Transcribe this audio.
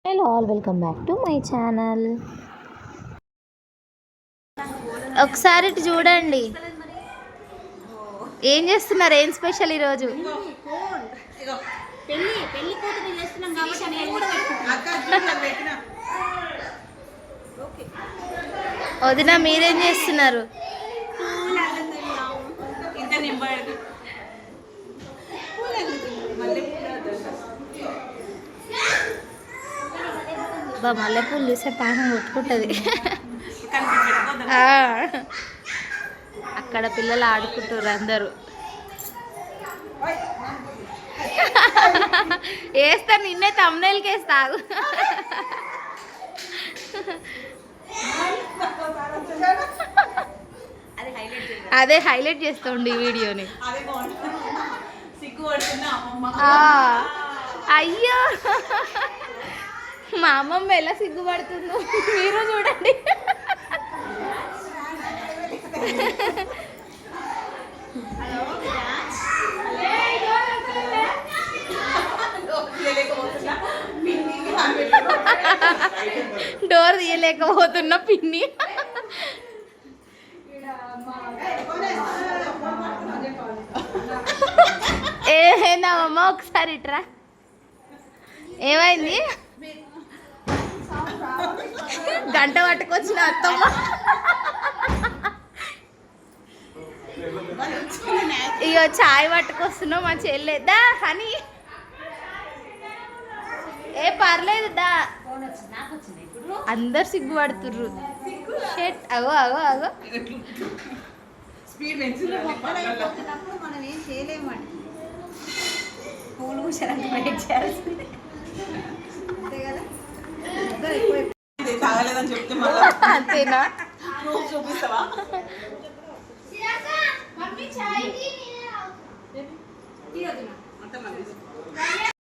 Hello all welcome back to my channel. ఒకసారి ఇటు చూడండి, ఏం చేస్తున్నారు? ఏం స్పెషల్ ఈరోజు? వదిన మీరేం చేస్తున్నారు? బా మల్లెపూలు చూసే పానం కొట్టుకుంటుంది. అక్కడ పిల్లలు ఆడుకుంటారు అందరూ. వేస్తా నిన్నే తమ్ముళ్ళకి వేస్తాగు. అదే హైలైట్ చేస్తుండే ఈ వీడియోని. అయ్యో మా అమ్మమ్మ ఎలా సిగ్గుపడుతుందో మీరు చూడండి. డోర్ తీయలేకపోతున్నా పిన్ని. ఏమైందమ్మా ఒకసారి ఇట్రా, ఏమైంది? గంట పట్టుకొచ్చిన అత్తమ్మ. ఇగో చాయ్ పట్టుకొస్తున్నావు మా చెల్లేదా హనీ. ఏ పర్లేదు దా, అందరు సిగ్గుపడుతుర్రు. షెట్ అగో అగో అగో. మనం ఏం చేయలేమండి, పూలు కూర్చోడానికి వెయిట్ చేయాల్సింది అంతే కదా. అంతేనా?